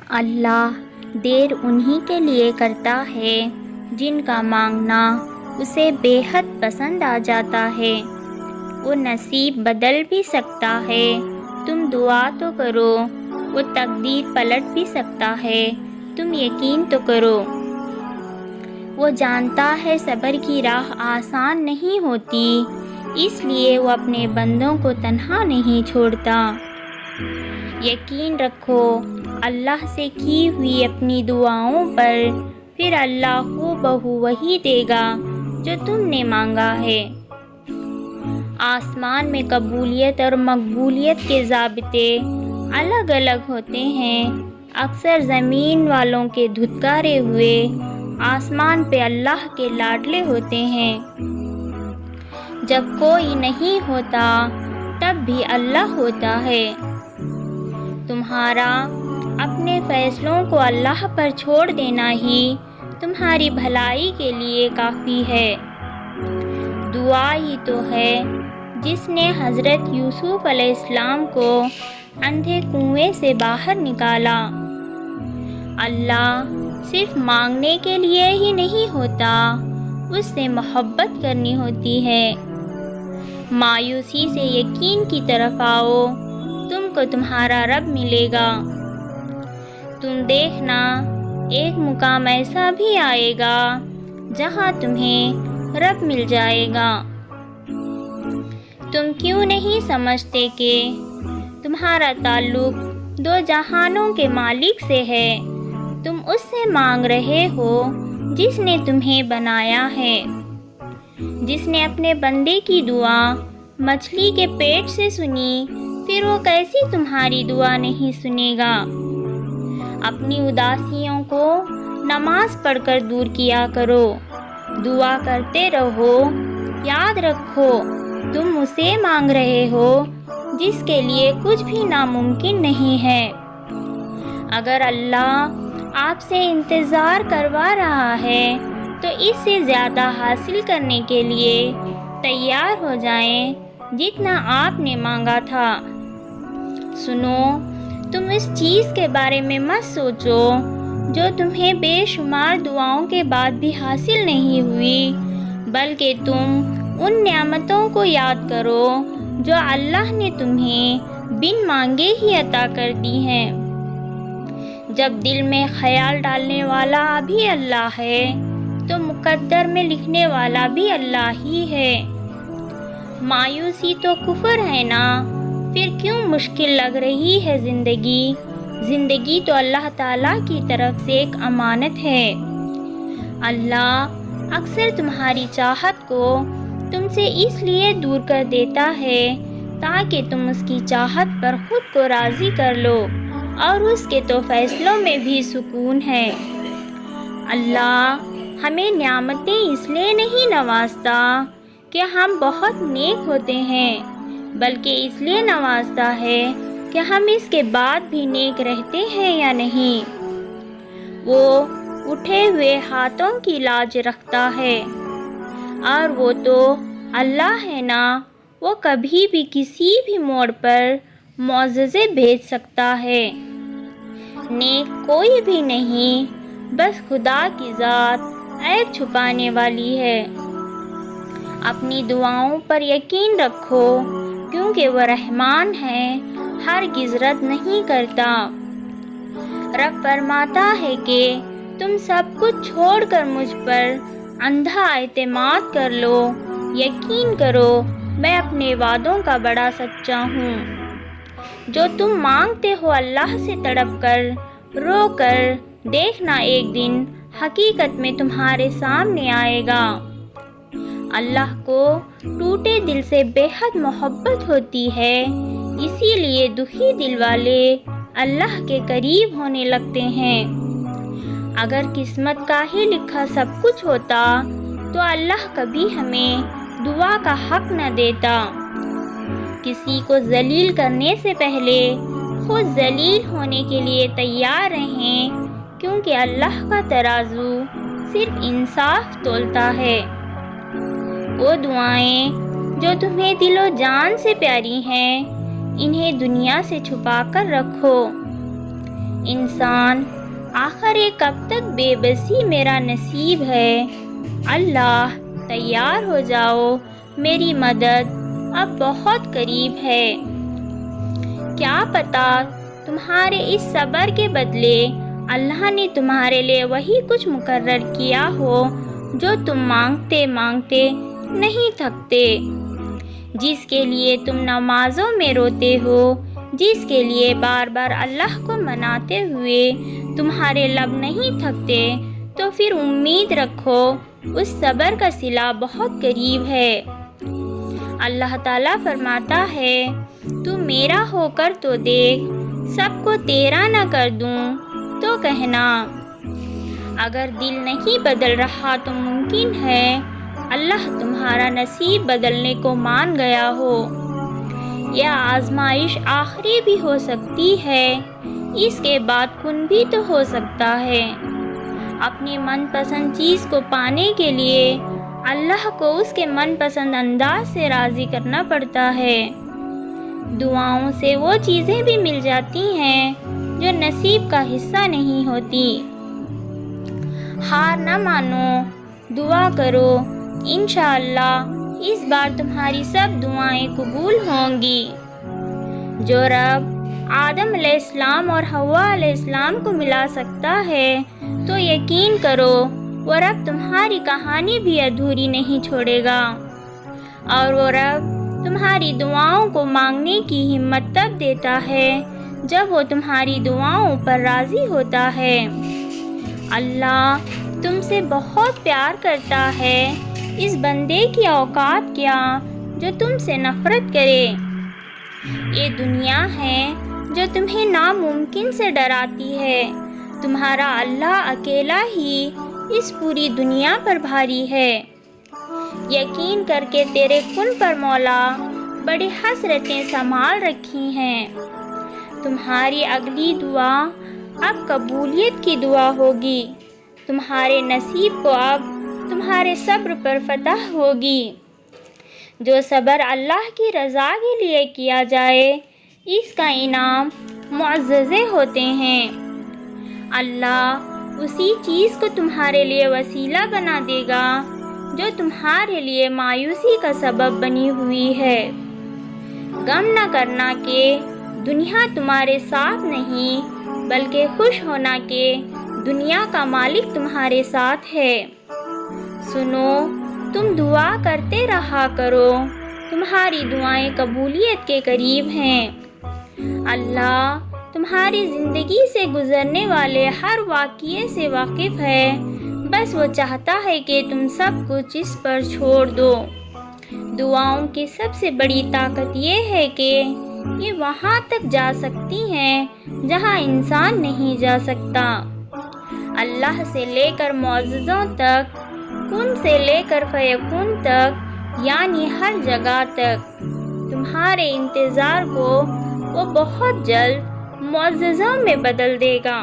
اللہ دیر انہی کے لیے کرتا ہے جن کا مانگنا اسے بے حد پسند آ جاتا ہے۔ وہ نصیب بدل بھی سکتا ہے، تم دعا تو کرو۔ وہ تقدیر پلٹ بھی سکتا ہے، تم یقین تو کرو۔ وہ جانتا ہے صبر کی راہ آسان نہیں ہوتی، اس لیے وہ اپنے بندوں کو تنہا نہیں چھوڑتا۔ یقین رکھو اللہ سے کی ہوئی اپنی دعاؤں پر، پھر اللہ ہو بہو وہی دے گا جو تم نے مانگا ہے۔ آسمان میں قبولیت اور مقبولیت کے ضابطے الگ الگ ہوتے ہیں۔ اکثر زمین والوں کے دھتکارے ہوئے آسمان پہ اللہ کے لاڈلے ہوتے ہیں۔ جب کوئی نہیں ہوتا تب بھی اللہ ہوتا ہے۔ تمہارا اپنے فیصلوں کو اللہ پر چھوڑ دینا ہی تمہاری بھلائی کے لیے کافی ہے۔ دعا ہی تو ہے جس نے حضرت یوسف علیہ السلام کو اندھے کنویں سے باہر نکالا۔ اللہ صرف مانگنے کے لیے ہی نہیں ہوتا، اس سے محبت کرنی ہوتی ہے۔ مایوسی سے یقین کی طرف آؤ، تم کو تمہارا رب ملے گا۔ تم دیکھنا ایک مقام ایسا بھی آئے گا جہاں تمہیں رب مل جائے گا۔ تم کیوں نہیں سمجھتے کہ تمہارا تعلق دو جہانوں کے مالک سے ہے؟ تم اس سے مانگ رہے ہو جس نے تمہیں بنایا ہے، جس نے اپنے بندے کی دعا مچھلی کے پیٹ سے سنی، پھر وہ کیسی تمہاری دعا نہیں سنے گا؟ اپنی اداسیوں کو نماز پڑھ کر دور کیا کرو، دعا کرتے رہو۔ یاد رکھو تم اسے مانگ رہے ہو جس کے لیے کچھ بھی ناممکن نہیں ہے۔ اگر اللہ آپ سے انتظار کروا رہا ہے تو اس سے زیادہ حاصل کرنے کے لیے تیار ہو جائیں جتنا آپ نے مانگا تھا۔ سنو، تم اس چیز کے بارے میں مت سوچو جو تمہیں بے شمار دعاؤں کے بعد بھی حاصل نہیں ہوئی، بلکہ تم ان نعمتوں کو یاد کرو جو اللہ نے تمہیں بن مانگے ہی عطا کر دی ہیں۔ جب دل میں خیال ڈالنے والا بھی اللہ ہے تو مقدر میں لکھنے والا بھی اللہ ہی ہے۔ مایوسی تو کفر ہے نا، پھر کیوں مشکل لگ رہی ہے زندگی؟ زندگی تو اللہ تعالیٰ کی طرف سے ایک امانت ہے۔ اللہ اکثر تمہاری چاہت کو تم سے اس لیے دور کر دیتا ہے تاکہ تم اس کی چاہت پر خود کو راضی کر لو، اور اس کے تو فیصلوں میں بھی سکون ہے۔ اللہ ہمیں نعمتیں اس لیے نہیں نوازتا کہ ہم بہت نیک ہوتے ہیں، بلکہ اس لیے نوازتا ہے کہ ہم اس کے بعد بھی نیک رہتے ہیں یا نہیں۔ وہ اٹھے ہوئے ہاتھوں کی لاج رکھتا ہے، اور وہ تو اللہ ہے نا، وہ کبھی بھی کسی بھی موڑ پر معجزے بھیج سکتا ہے۔ نیک کوئی بھی نہیں، بس خدا کی ذات عیب چھپانے والی ہے۔ اپنی دعاؤں پر یقین رکھو کیونکہ وہ رحمان ہے، ہرگز رد نہیں کرتا۔ رب فرماتا ہے کہ تم سب کچھ چھوڑ کر مجھ پر اندھا اعتماد کر لو، یقین کرو میں اپنے وعدوں کا بڑا سچا ہوں۔ جو تم مانگتے ہو اللہ سے تڑپ کر، رو کر، دیکھنا ایک دن حقیقت میں تمہارے سامنے آئے گا۔ اللہ کو ٹوٹے دل سے بے حد محبت ہوتی ہے، اسی لیے دکھی دل والے اللہ کے قریب ہونے لگتے ہیں۔ اگر قسمت کا ہی لکھا سب کچھ ہوتا تو اللہ کبھی ہمیں دعا کا حق نہ دیتا۔ کسی کو ذلیل کرنے سے پہلے خود ذلیل ہونے کے لیے تیار رہیں، کیونکہ اللہ کا ترازو صرف انصاف تولتا ہے۔ وہ دعائیں جو تمہیں دل و جان سے پیاری ہیں، انہیں دنیا سے چھپا کر رکھو۔ انسان آخر یہ کب تک بے بسی میرا نصیب ہے، اللہ تیار ہو جاؤ، میری مدد اب بہت قریب ہے۔ کیا پتہ تمہارے اس صبر کے بدلے اللہ نے تمہارے لیے وہی کچھ مقرر کیا ہو جو تم مانگتے مانگتے نہیں تھکتے، جس کے لیے تم نمازوں میں روتے ہو، جس کے لیے بار بار اللہ کو مناتے ہوئے تمہارے لب نہیں تھکتے، تو پھر امید رکھو اس صبر کا صلہ بہت قریب ہے۔ اللہ تعالیٰ فرماتا ہے، تو میرا ہو کر تو دیکھ، سب کو تیرا نہ کر دوں تو کہنا۔ اگر دل نہیں بدل رہا تو ممکن ہے اللہ تمہارا نصیب بدلنے کو مان گیا ہو۔ یہ آزمائش آخری بھی ہو سکتی ہے، اس کے بعد کن بھی تو ہو سکتا ہے۔ اپنی من پسند چیز کو پانے کے لیے اللہ کو اس کے من پسند انداز سے راضی کرنا پڑتا ہے۔ دعاؤں سے وہ چیزیں بھی مل جاتی ہیں جو نصیب کا حصہ نہیں ہوتی۔ ہار نہ مانو، دعا کرو، انشاءاللہ اس بار تمہاری سب دعائیں قبول ہوں گی۔ جو رب آدم علیہ السلام اور حوا علیہ السلام کو ملا سکتا ہے تو یقین کرو وہ رب تمہاری کہانی بھی ادھوری نہیں چھوڑے گا، اور وہ رب تمہاری دعاؤں کو مانگنے کی ہمت تب دیتا ہے جب وہ تمہاری دعاؤں پر راضی ہوتا ہے۔ اللہ تم سے بہت پیار کرتا ہے، اس بندے کی اوقات کیا جو تم سے نفرت کرے۔ یہ دنیا ہے جو تمہیں ناممکن سے ڈراتی ہے، تمہارا اللہ اکیلا ہی اس پوری دنیا پر بھاری ہے۔ یقین کر کے تیرے کن پر مولا بڑی حسرتیں سنبھال رکھی ہیں۔ تمہاری اگلی دعا اب قبولیت کی دعا ہوگی، تمہارے نصیب کو اب تمہارے صبر پر فتح ہوگی۔ جو صبر اللہ کی رضا کے لیے کیا جائے اس کا انعام معززے ہوتے ہیں۔ اللہ اسی چیز کو تمہارے لیے وسیلہ بنا دے گا جو تمہارے لیے مایوسی کا سبب بنی ہوئی ہے۔ غم نہ کرنا کہ دنیا تمہارے ساتھ نہیں، بلکہ خوش ہونا کہ دنیا کا مالک تمہارے ساتھ ہے۔ سنو، تم دعا کرتے رہا کرو، تمہاری دعائیں قبولیت کے قریب ہیں۔ اللہ تمہاری زندگی سے گزرنے والے ہر واقعے سے واقف ہے، بس وہ چاہتا ہے کہ تم سب کچھ اس پر چھوڑ دو۔ دعاؤں کی سب سے بڑی طاقت یہ ہے کہ یہ وہاں تک جا سکتی ہیں جہاں انسان نہیں جا سکتا۔ اللہ سے لے کر معجزوں تک، کن سے لے کر فیکون تک، یعنی ہر جگہ تک تمہارے انتظار کو وہ بہت جلد معجزوں میں بدل دے گا۔